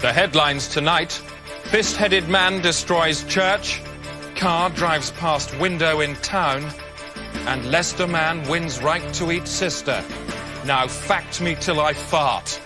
The headlines tonight: fist-headed man destroys church, car drives past window in town, and Leicester man wins right to eat sister. Now fact me till I fart.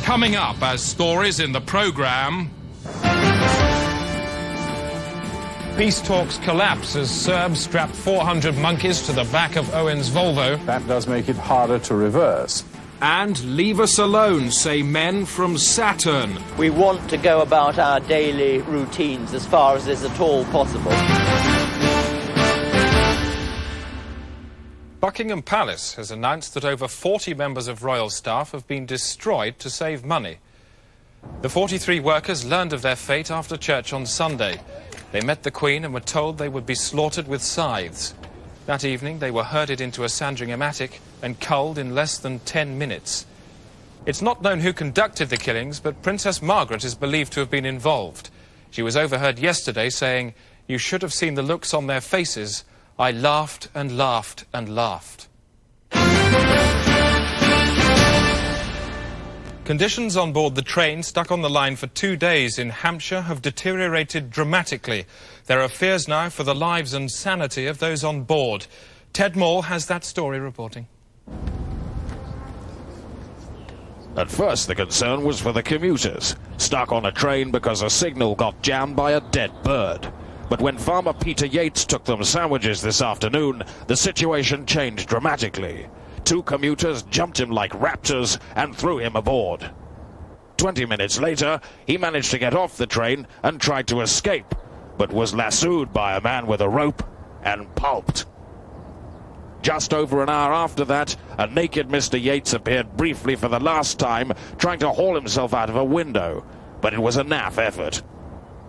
Coming up as stories in the programme, peace talks collapse as Serbs strap 400 monkeys to the back of Owen's Volvo. That does make it harder to reverse. And leave us alone, say men from Saturn. We want to go about our daily routines as far as is at all possible. Buckingham Palace has announced that over 40 members of royal staff have been destroyed to save money. The 43 workers learned of their fate after church on Sunday. They met the Queen and were told they would be slaughtered with scythes. That evening, they were herded into a Sandringham attic and culled in less than 10 minutes. It's not known who conducted the killings, but Princess Margaret is believed to have been involved. She was overheard yesterday saying, "You should have seen the looks on their faces. I laughed and laughed and laughed." Conditions on board the train stuck on the line for 2 days in Hampshire have deteriorated dramatically. There are fears now for the lives and sanity of those on board. Ted Moore has that story reporting. At first, the concern was for the commuters, stuck on a train because a signal got jammed by a dead bird. But when Farmer Peter Yates took them sandwiches this afternoon, the situation changed dramatically. 2 commuters jumped him like raptors and threw him aboard. 20 minutes later, he managed to get off the train and tried to escape, but was lassoed by a man with a rope and pulped. Just over an hour after that, a naked Mr. Yates appeared briefly for the last time, trying to haul himself out of a window, but it was a naff effort.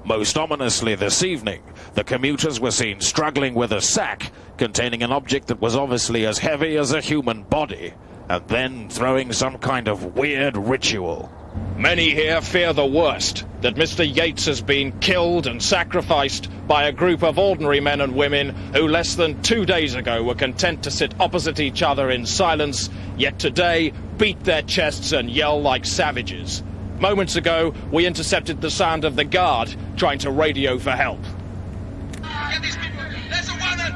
Most ominously this evening, the commuters were seen struggling with a sack containing an object that was obviously as heavy as a human body, and then throwing some kind of weird ritual. Many here fear the worst, that Mr. Yates has been killed and sacrificed by a group of ordinary men and women who less than 2 days ago were content to sit opposite each other in silence, yet today beat their chests and yell like savages. Moments ago, we intercepted the sound of the guard trying to radio for help. Get these people! There's a woman!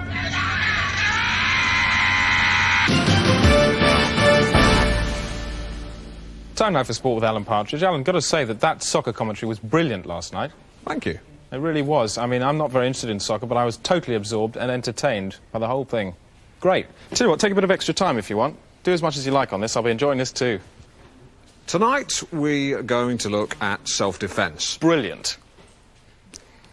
Time now for sport with Alan Partridge. Alan, got to say that soccer commentary was brilliant last night. Thank you. It really was. I mean, I'm not very interested in soccer, but I was totally absorbed and entertained by the whole thing. Great. Tell you what, take a bit of extra time if you want. Do as much as you like on this. I'll be enjoying this too. Tonight, we're going to look at self-defence. Brilliant.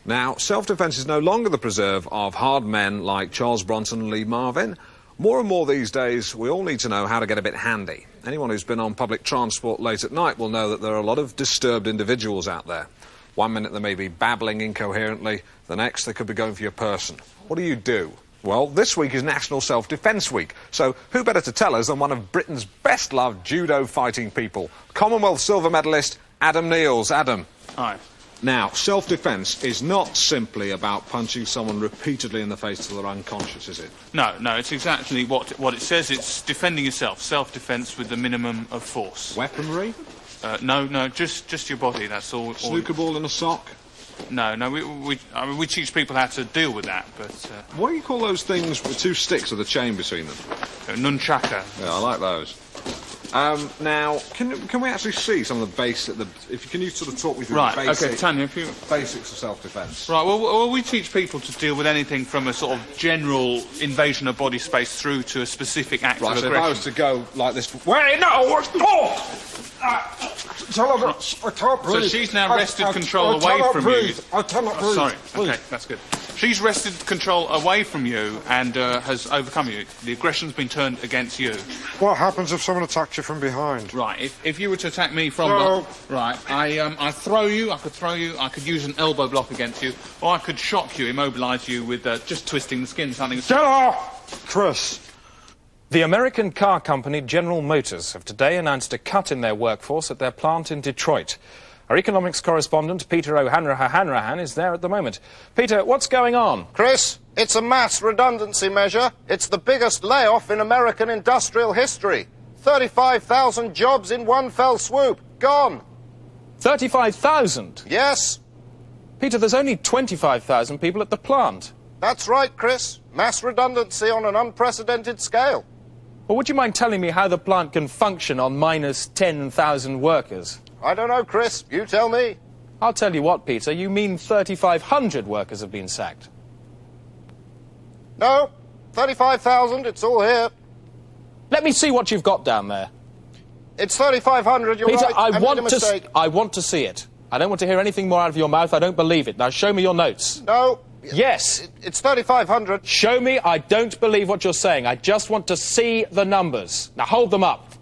Now, self-defence is no longer the preserve of hard men like Charles Bronson and Lee Marvin. More and more these days, we all need to know how to get a bit handy. Anyone who's been on public transport late at night will know that there are a lot of disturbed individuals out there. One minute they may be babbling incoherently, the next they could be going for your person. What do? Well, this week is National Self-Defence Week, so who better to tell us than one of Britain's best-loved judo fighting people, Commonwealth silver medalist Adam Neils. Adam. Hi. Now, self-defence is not simply about punching someone repeatedly in the face till they're unconscious, is it? No, it's exactly what it says. It's defending yourself, self-defence with the minimum of force. Weaponry? No, just your body, that's all. Snooker ball in a sock? No, we teach people how to deal with that, but... What do you call those things with 2 sticks with a chain between them? Nunchaka. Yeah, I like those. Now, can we actually see some of the basic... Can you sort of talk me through the basic... OK, Tanya, basics of self-defence? Right, well, we teach people to deal with anything from a sort of general invasion of body space through to a specific act of aggression. Right, so if I was to go like this... Wait, no! So she's now wrested control away from you. I cannot breathe. Sorry, please. OK, that's good. She's wrested control away from you and has overcome you. The aggression's been turned against you. What happens if someone attacks you from behind? Right, if you were to attack me from... No. Right, I throw you, I could use an elbow block against you, or I could shock you, immobilise you with just twisting the skin, something... Get off! Chris. The American car company General Motors have today announced a cut in their workforce at their plant in Detroit. Our economics correspondent, Peter O'Hanrahan, is there at the moment. Peter, what's going on? Chris, it's a mass redundancy measure. It's the biggest layoff in American industrial history. 35,000 jobs in one fell swoop. Gone. 35,000? Yes. Peter, there's only 25,000 people at the plant. That's right, Chris. Mass redundancy on an unprecedented scale. Well, would you mind telling me how the plant can function on minus 10,000 workers? I don't know, Chris. You tell me. I'll tell you what, Peter, you mean 3,500 workers have been sacked? No, 35,000, it's all here. Let me see what you've got down there. It's 3,500, you're Peter, right. I made a mistake. I want to see it. I don't want to hear anything more out of your mouth. I don't believe it. Now, show me your notes. No. Yes. It's 3,500. Show me. I don't believe what you're saying. I just want to see the numbers. Now, hold them up.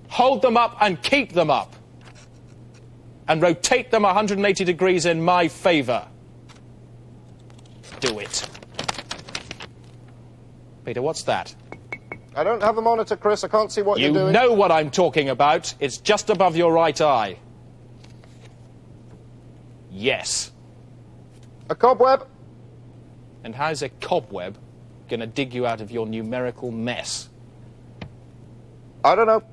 Hold them up and keep them up. And rotate them 180 degrees in my favour. Do it. Peter, what's that? I don't have a monitor, Chris. I can't see what you're doing. You know what I'm talking about. It's just above your right eye. Yes. A cobweb? And how's a cobweb going to dig you out of your numerical mess? I don't know.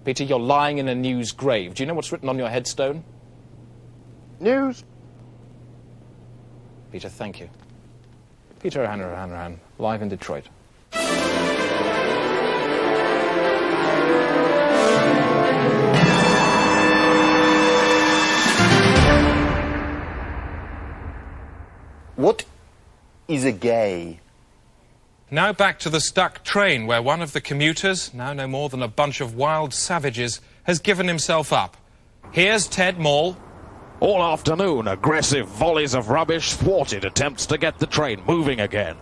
Peter, you're lying in a news grave. Do you know what's written on your headstone? News. Peter, thank you. Peter O'Hanrahan, live in Detroit. What is a gay? Now back to the stuck train, where one of the commuters, now no more than a bunch of wild savages, has given himself up. Here's Ted Maul. All afternoon, aggressive volleys of rubbish thwarted attempts to get the train moving again.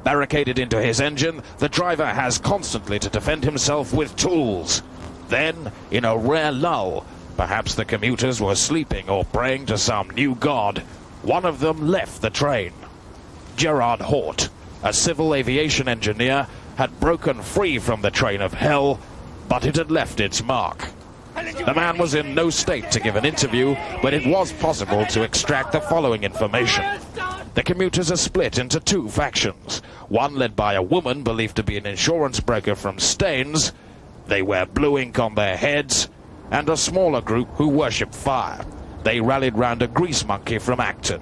Barricaded into his engine, the driver has constantly to defend himself with tools. Then, in a rare lull, perhaps the commuters were sleeping or praying to some new god, one of them left the train. Gerard Hort, a civil aviation engineer, had broken free from the train of hell, but it had left its mark. The man was in no state to give an interview, but it was possible to extract the following information. The commuters are split into two factions, one led by a woman believed to be an insurance broker from Staines. They wear blue ink on their heads, and a smaller group who worship fire. They rallied round a grease monkey from Acton.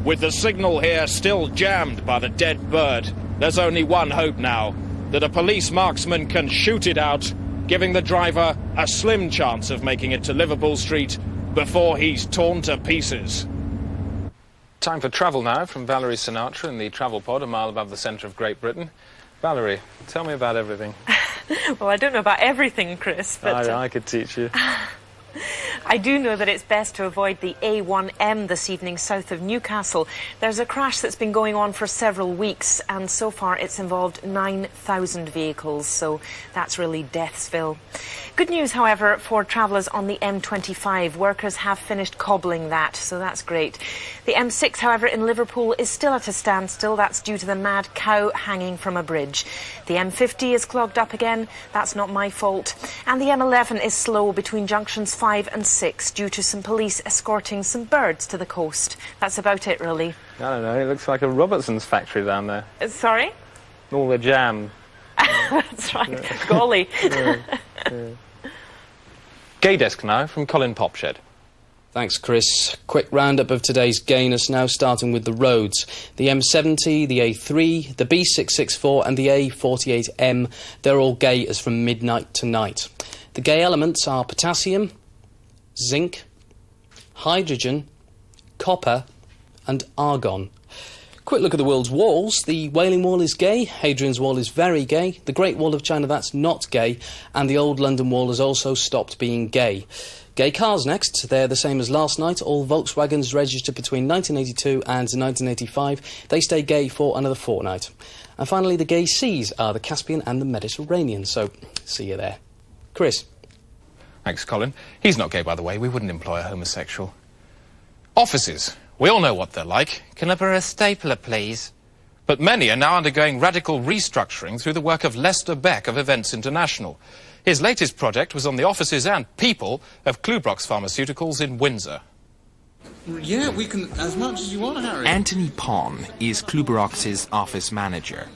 With the signal here still jammed by the dead bird, there's only one hope now, that a police marksman can shoot it out, giving the driver a slim chance of making it to Liverpool Street before he's torn to pieces. Time for travel now from Valerie Sinatra in the travel pod a mile above the centre of Great Britain. Valerie, tell me about everything. Well, I don't know about everything, Chris, but... I could teach you. I do know that it's best to avoid the A1M this evening south of Newcastle. There's a crash that's been going on for several weeks, and so far it's involved 9,000 vehicles, so that's really Deathsville. Good news, however, for travellers on the M25. Workers have finished cobbling that, so that's great. The M6, however, in Liverpool is still at a standstill. That's due to the mad cow hanging from a bridge. The M50 is clogged up again. That's not my fault. And the M11 is slow between junctions 5 and 6 due to some police escorting some birds to the coast. That's about it, really. I don't know, it looks like a Robertson's factory down there. Sorry? All the jam. That's right. Golly. Gay Desk now from Colin Popshed. Thanks, Chris. Quick roundup of today's gayness now, starting with the roads. The M70, the A3, the B664 and the A48M, they're all gay as from midnight tonight. The gay elements are potassium, zinc, hydrogen, copper and argon. Quick look at the world's walls. The Wailing Wall is gay, Hadrian's Wall is very gay, the Great Wall of China, that's not gay, and the Old London Wall has also stopped being gay. Gay cars next. They're the same as last night. All Volkswagens registered between 1982 and 1985. They stay gay for another fortnight. And finally, the gay seas are the Caspian and the Mediterranean. So, see you there. Chris. Thanks, Colin. He's not gay, by the way. We wouldn't employ a homosexual. Offices. We all know what they're like. Can I borrow a stapler, please? But many are now undergoing radical restructuring through the work of Lester Beck of Events International. His latest project was on the offices and people of Klubrox Pharmaceuticals in Windsor. Yeah, we can, as much as you want, Harry. Anthony Pon is Klubrox's office manager.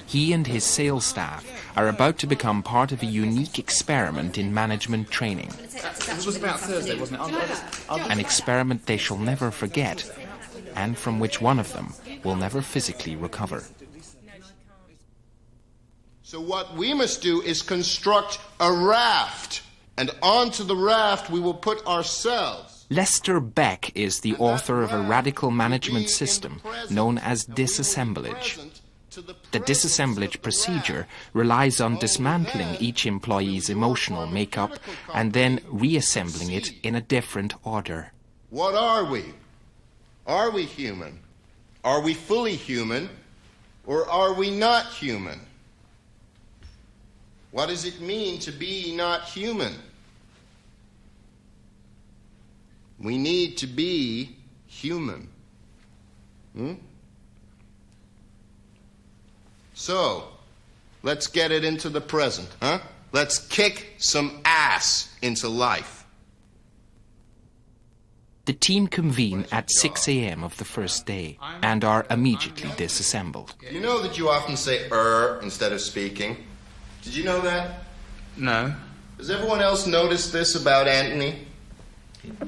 He and his sales staff are about to become part of a unique experiment in management training. It was about Thursday, wasn't it? An experiment they shall never forget, and from which one of them will never physically recover. So what we must do is construct a raft, and onto the raft we will put ourselves. Lester Beck is the author of a radical management system known as disassemblage. The disassemblage procedure relies on dismantling each employee's emotional makeup and then reassembling it in a different order. What are we? Are we human? Are we fully human? Or are we not human? What does it mean to be not human? We need to be human. So, let's get it into the present, huh? Let's kick some ass into life. The team convene at 6 a.m. of the first day and are immediately disassembled. You know that you often say instead of speaking? Did you know that? No. Does everyone else notice this about Anthony?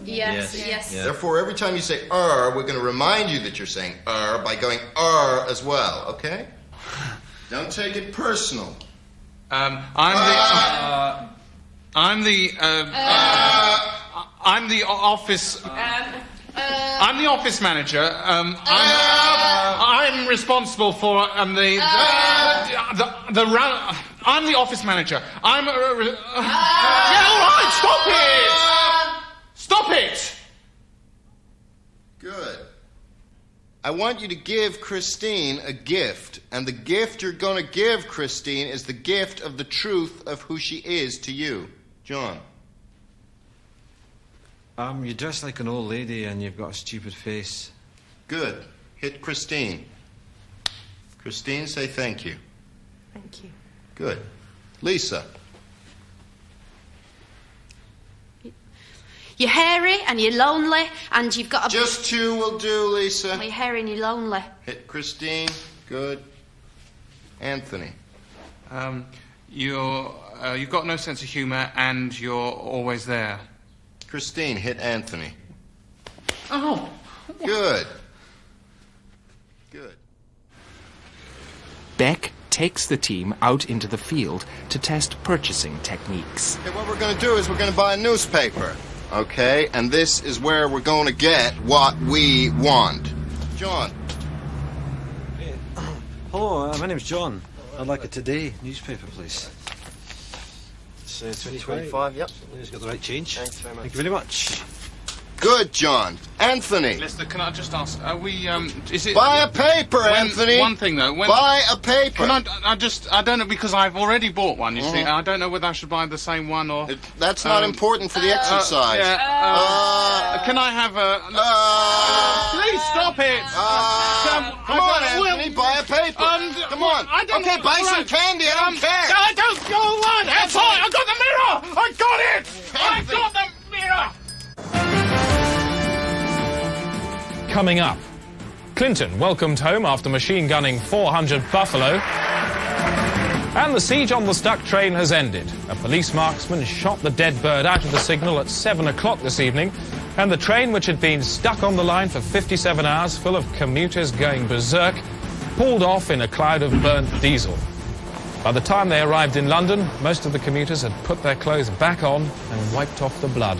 Yes. Therefore, every time you say we're going to remind you that you're saying by going as well, okay? Don't take it personal. I'm the office. I'm the office manager. I'm responsible for I'm the office manager. Yeah, all right. Stop it. Good. I want you to give Christine a gift, and the gift you're going to give Christine is the gift of the truth of who she is to you. John. You dress like an old lady and you've got a stupid face. Good. Hit Christine. Christine, say thank you. Thank you. Good. Lisa. You're hairy and you're lonely and you've got a... Just two will do, Lisa. Well, you're hairy and you're lonely. Hit Christine. Good. Anthony. You've got no sense of humour and you're always there. Christine, hit Anthony. Oh. Good. Beck takes the team out into the field to test purchasing techniques. Okay, what we're going to do is we're going to buy a newspaper. Okay, and this is where we're going to get what we want. John. Hey, hello, my name's John. I'd like a Today newspaper, please. It's 2025, yep. He's got the right change. Thanks very much. Thank you very much. Good, John. Anthony. Lester, can I just ask, are we, is it... Buy a paper, Anthony. One thing, though. Buy a paper. Can I don't know, because I've already bought one, you see. I don't know whether I should buy the same one or... That's not important for the exercise. Can I have a... please stop it. Come on, Anthony, buy a paper. Come on. Okay, buy some candy, I don't care. I don't go on. That's all right, I got the mirror. I got it. I got the mirror. Coming up, Clinton welcomed home after machine gunning 400 buffalo. And the siege on the stuck train has ended. A police marksman shot the dead bird out of the signal at 7 o'clock this evening. And the train, which had been stuck on the line for 57 hours, full of commuters going berserk, pulled off in a cloud of burnt diesel. By the time they arrived in London, most of the commuters had put their clothes back on and wiped off the blood.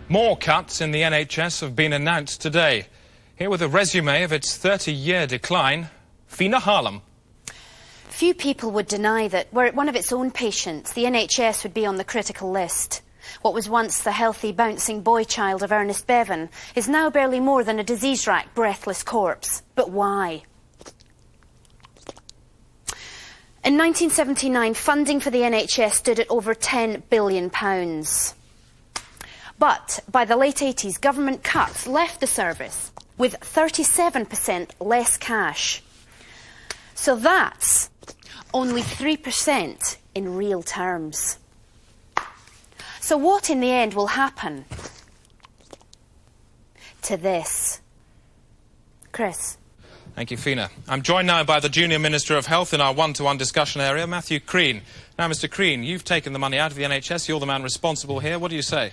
More cuts in the NHS have been announced today. Here with a resume of its 30-year decline, Fiona Harlem. Few people would deny that were it one of its own patients, the NHS would be on the critical list. What was once the healthy, bouncing boy child of Ernest Bevan is now barely more than a disease-racked, breathless corpse. But why? In 1979, funding for the NHS stood at over £10 billion. But by the late 80s, government cuts left the service with 37% less cash. So that's only 3% in real terms. So what in the end will happen to this? Chris. Thank you, Fiona. I'm joined now by the Junior Minister of Health in our one-to-one discussion area, Matthew Crean. Now, Mr. Crean, you've taken the money out of the NHS. You're the man responsible here. What do you say?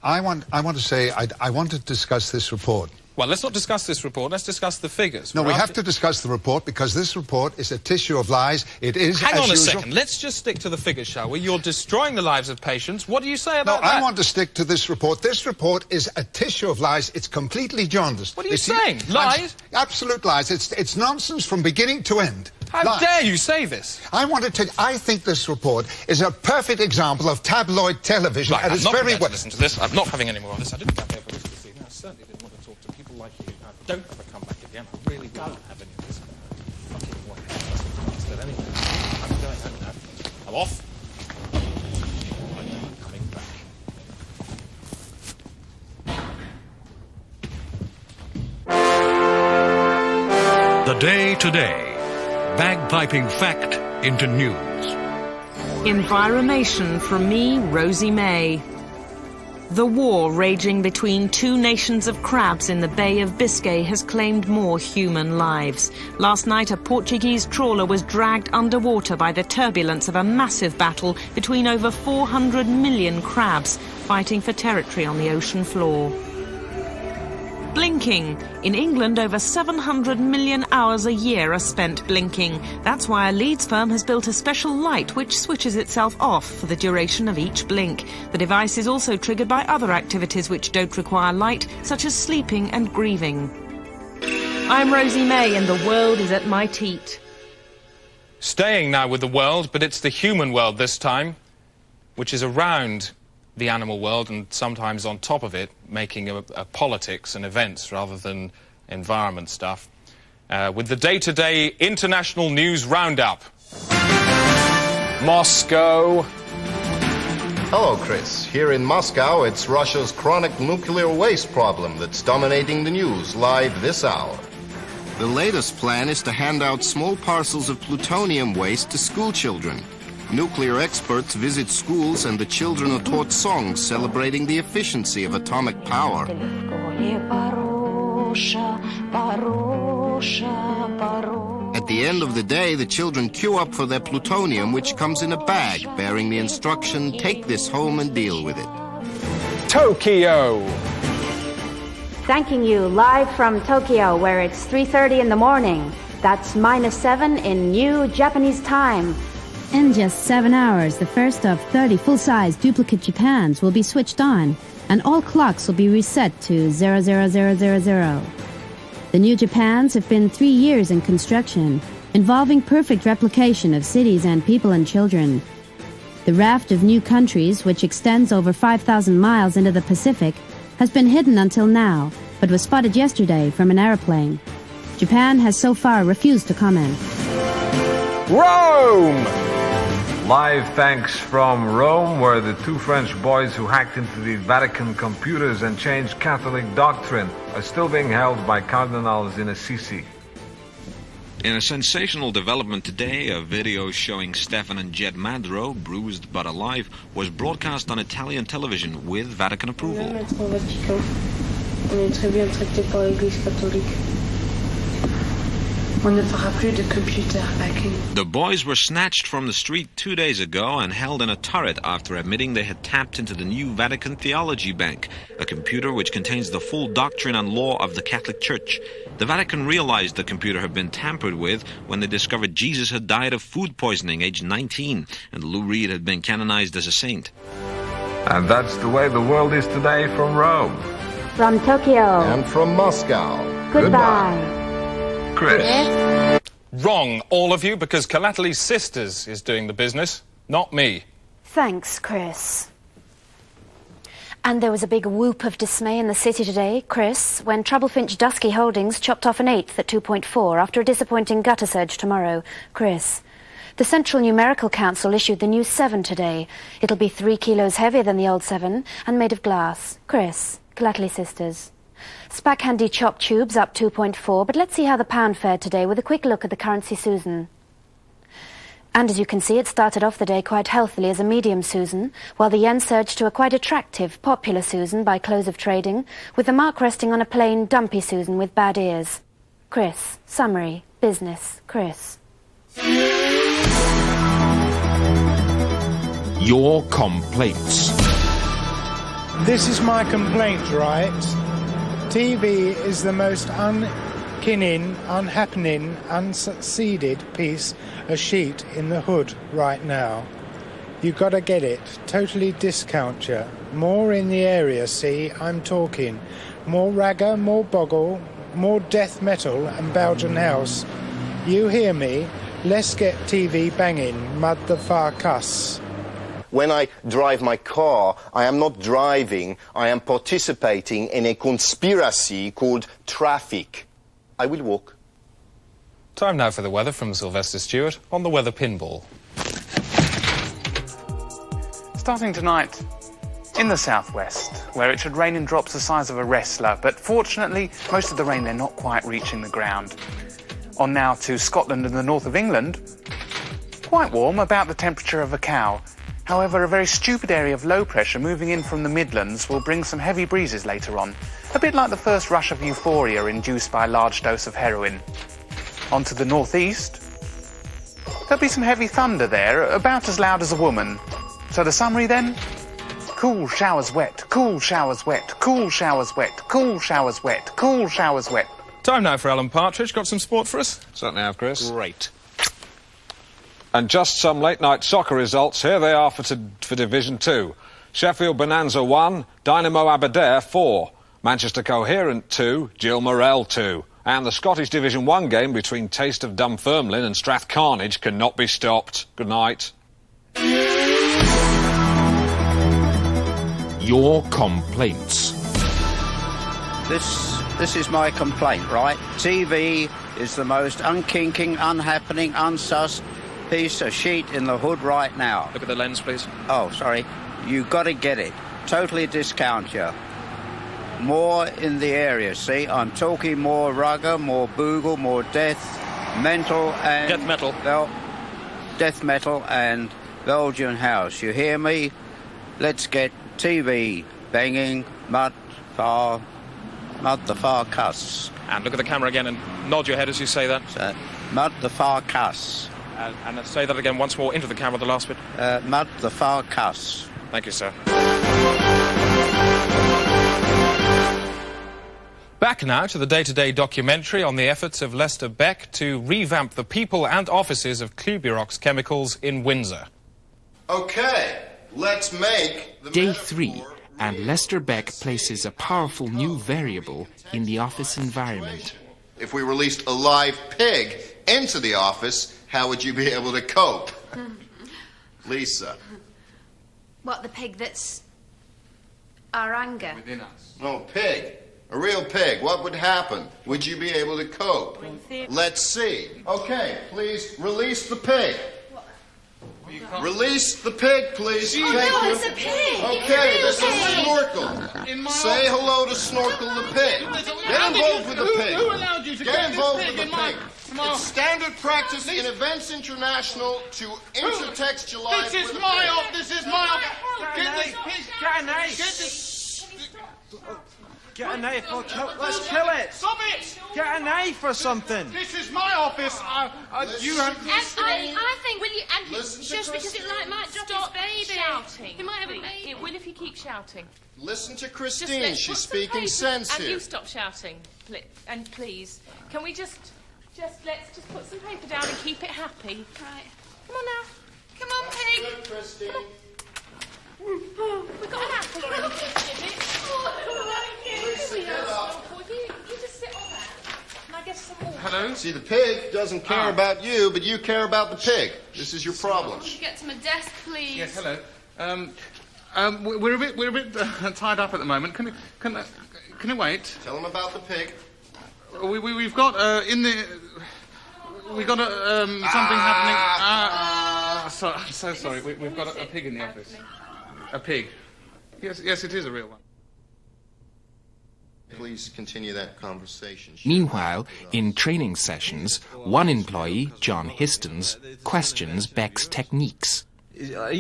I want to say I want to discuss this report. Well, let's not discuss this report. Let's discuss the figures. No, we have to discuss the report because this report is a tissue of lies. It is, Hang on a usual. second. Let's just stick to the figures, shall we? You're destroying the lives of patients. What do you say about that? that? I want to stick to this report. This report is a tissue of lies. It's completely jaundiced. What are you saying? Lies? Absolute lies. It's nonsense from beginning to end. How dare you say this? I think this report is a perfect example of tabloid television at its very worst. Listen to this. I'm not having any more of this. I didn't come here for this this evening. I certainly didn't want to talk to people like you. Now, don't ever come back again. I really don't have any of this fucking way. Bastard anyway. I'm going home now. I'm off. I'm coming back. The Day Today. Bagpiping fact into news. Environmation from me, Rosie May. The war raging between two nations of crabs in the Bay of Biscay has claimed more human lives. Last night, a Portuguese trawler was dragged underwater by the turbulence of a massive battle between over 400 million crabs fighting for territory on the ocean floor. Blinking. In England, over 700 million hours a year are spent blinking. That's why a Leeds firm has built a special light which switches itself off for the duration of each blink. The device is also triggered by other activities which don't require light, such as sleeping and grieving. I'm Rosie May and the world is at my teat. Staying now with the world, but it's the human world this time, which is around the animal world and sometimes on top of it, making a politics and events rather than environment stuff. With the day-to-day international news roundup. Moscow. Hello, Chris. Here in Moscow, it's Russia's chronic nuclear waste problem that's dominating the news live this hour. The latest plan is to hand out small parcels of plutonium waste to school children. Nuclear experts visit schools and the children are taught songs celebrating the efficiency of atomic power. At the end of the day, the children queue up for their plutonium, which comes in a bag bearing the instruction, take this home and deal with it. Tokyo. Thanking you live from Tokyo, where it's 3:30 in the morning. That's -7 in new Japanese time. In just 7 hours, the first of 30 full-size duplicate Japans will be switched on, and all clocks will be reset to 00000. The new Japans have been 3 years in construction, involving perfect replication of cities and people and children. The raft of new countries, which extends over 5,000 miles into the Pacific, has been hidden until now, but was spotted yesterday from an airplane. Japan has so far refused to comment. Rome! Live thanks from Rome, where the two French boys who hacked into the Vatican computers and changed Catholic doctrine are still being held by cardinals in Assisi. In a sensational development today, a video showing Stefan and Jed Madro, bruised but alive, was broadcast on Italian television with Vatican approval. The boys were snatched from the street 2 days ago and held in a turret after admitting they had tapped into the new Vatican Theology Bank, a computer which contains the full doctrine and law of the Catholic Church. The Vatican realized the computer had been tampered with when they discovered Jesus had died of food poisoning aged 19 and Lou Reed had been canonized as a saint. And that's the way the world is today from Rome. From Tokyo. And from Moscow. Goodbye. Chris. Wrong, all of you, because Calately's Sisters is doing the business, not me. Thanks, Chris. And there was a big whoop of dismay in the city today, Chris, when Troublefinch Dusky Holdings chopped off an eighth at 2.4 after a disappointing gutter surge tomorrow. Chris. The Central Numerical Council issued the new 7 today. It'll be 3 kilos heavier than the old 7 and made of glass. Chris, Calately Sisters. SPAC Handy Chop Tubes up 2.4, but let's see how the pound fared today with a quick look at the currency Susan. And as you can see, it started off the day quite healthily as a medium Susan, while the yen surged to a quite attractive, popular Susan by close of trading, with the mark resting on a plain, dumpy Susan with bad ears. Chris, summary, business, Chris. Your complaints. This is my complaint, right? TV is the most unkinning, unhappening, unsucceeded piece of sheet in the hood right now. You gotta get it. Totally discount you. More in the area, see, I'm talking. More ragga, more boggle, more death metal and Belgian house. You hear me? Let's get TV banging, mud the far cuss. When I drive my car, I am not driving, I am participating in a conspiracy called traffic. I will walk. Time now for the weather from Sylvester Stewart on the Weather Pinball. Starting tonight in the southwest, where it should rain in drops the size of a wrestler, but fortunately, most of the rain, they're not quite reaching the ground. On now to Scotland and the north of England. Quite warm, about the temperature of a cow. However, a very stupid area of low pressure moving in from the Midlands will bring some heavy breezes later on, a bit like the first rush of euphoria induced by a large dose of heroin. On to the northeast. There'll be some heavy thunder there, about as loud as a woman. So the summary then? Cool showers wet, cool showers wet, cool showers wet, cool showers wet, cool showers wet. Time now for Alan Partridge. Got some sport for us? Certainly have, Chris. Great. And just some late-night soccer results. Here they are for Division 2. Sheffield Bonanza 1, Dynamo Aberdare 4, Manchester Coherent 2, Gil Morel 2. And the Scottish Division 1 game between Taste of Dunfermline and Strathcarnage cannot be stopped. Good night. Your complaints. This is my complaint, right? TV is the most unkinking, unhappening, unsussed piece of sheet in the hood right now. Look at the lens, please. Oh, sorry. You got to get it. Totally discount you. More in the area, see? I'm talking more rugger, more boogle, more death metal and... Death metal. Death metal and Belgian house. You hear me? Let's get TV banging, mud the far cuss. And look at the camera again and nod your head as you say that. Mud the far cuss. And say that again once more into the camera, the last bit. Mud the far cuss. Thank you, sir. Back now to the day-to-day documentary on the efforts of Lester Beck to revamp the people and offices of Klubirox Chemicals in Windsor. Okay, let's make the Day 3, and Lester Beck places a powerful new variable in the office environment. If we released a live pig into the office, how would you be able to cope? Lisa. What, the pig that's our anger? Within us. No, pig. A real pig. What would happen? Would you be able to cope? Let's see. Okay, please release the pig. Release the pig, please. Oh, no, it's a pig. Okay, this is Snorkel. Say hello to Snorkel the pig. Get involved with the pig. Who allowed you to get involved this with the pig? It's standard practice in Events International to intertextualize. This is my office. This is my office. Get this pig. Get a knife. Get this. Get a knife. Let's kill it. Stop it. Get a knife or something. This is my office. You have. I think, will you, and Listen to just because it might drop Stop his baby. shouting. He might have a baby. It will if you keep shouting. Listen to Just Christine. let's She's put some speaking paper- sense and here. you stop shouting. And please, can we let's just put some paper down and keep it happy. Right. Come on now. Come on, pig. Good, Christine. We've got hello. See, the pig doesn't care about you, but you care about the pig. This is your problem. Can you get to my desk, please? Yes, hello. We're a bit tied up at the moment. Can you wait? Tell him about the pig. We've got we've got something happening. I'm so sorry. We've got a pig in the office. A pig. Yes, it is a real one. Please continue that conversation. Meanwhile, in training sessions, one employee, John Histons, questions Beck's techniques. Let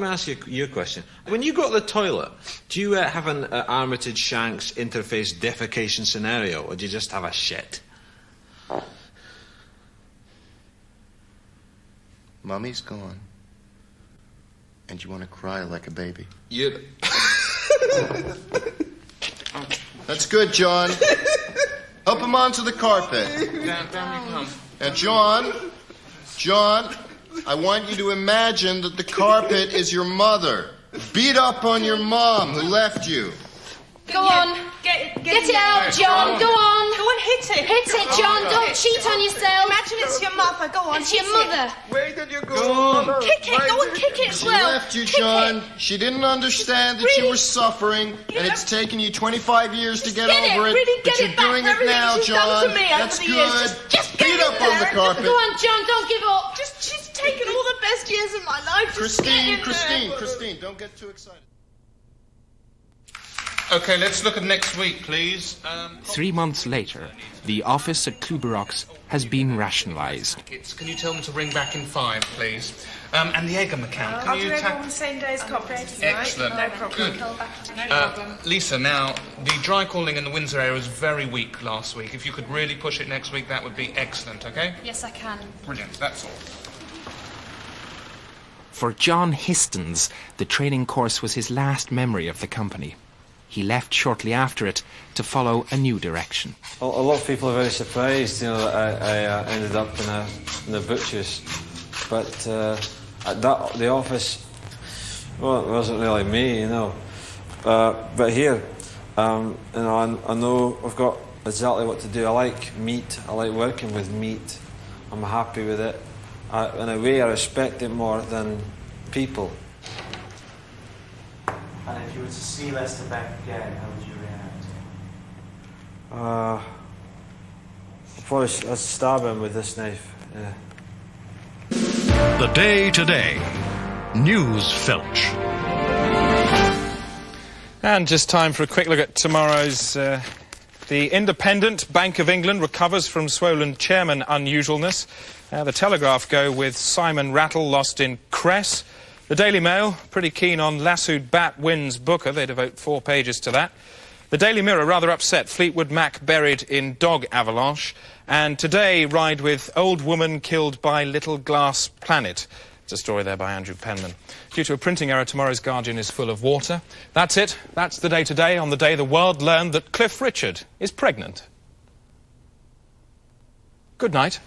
me ask you your question. When you go to the toilet, do you have an Armitage Shanks interface defecation scenario, or do you just have a shit? Mummy's gone. And you want to cry like a baby. You. That's good, John. Help him onto the carpet. Down you come. Now, John, I want you to imagine that the carpet is your mother. Beat up on your mom who left you. Go on. Get it out, John. Go on. Go on, hit it. Hit it, John. Don't cheat on yourself. Imagine it's your mother. Go on. It's your mother. Where did you go? Go on. Kick it. Go and kick it as She well. left you, Kick John. it. She didn't understand that you were suffering, and it's taken you 25 years to get Get it. over it. Really But get you're it back doing for it everything now, she's done John. to me over That's the good. years. Just get Beat in up on the there. carpet. Go on, John. Don't give up. She's taken all the best years of my life. Just get in there. Christine, don't get too excited. Okay, let's look at next week, please. 3 months later, the office at Kluberox has been rationalised. Can you tell them to ring back in 5, please? And the Egham account. I'll do it on the same day as cooperators, right? Excellent. No problem. Good. No problem. Lisa, now, the dry calling in the Windsor area was very weak last week. If you could really push it next week, that would be excellent, okay? Yes, I can. Brilliant, that's all. For John Histons, the training course was his last memory of the company. He left shortly after it to follow a new direction. A lot of people are very surprised, that I ended up in the butcher's. But at the office, well, it wasn't really me, But here, I know I've got exactly what to do. I like meat. I like working with meat. I'm happy with it. In a way, I respect it more than people. And if you were to see Lester Beck again, how would you react? I'd stab him with this knife, yeah. The Day Today. News Felch. And just time for a quick look at tomorrow's... The Independent, Bank of England recovers from swollen chairman unusualness. The Telegraph go with Simon Rattle lost in Cress. The Daily Mail, pretty keen on lassoed bat wins Booker. They devote 4 pages to that. The Daily Mirror, rather upset. Fleetwood Mac buried in dog avalanche. And today, ride with old woman killed by little glass planet. It's a story there by Andrew Penman. Due to a printing error, tomorrow's Guardian is full of water. That's it. That's the day today, on the day the world learned that Cliff Richard is pregnant. Good night.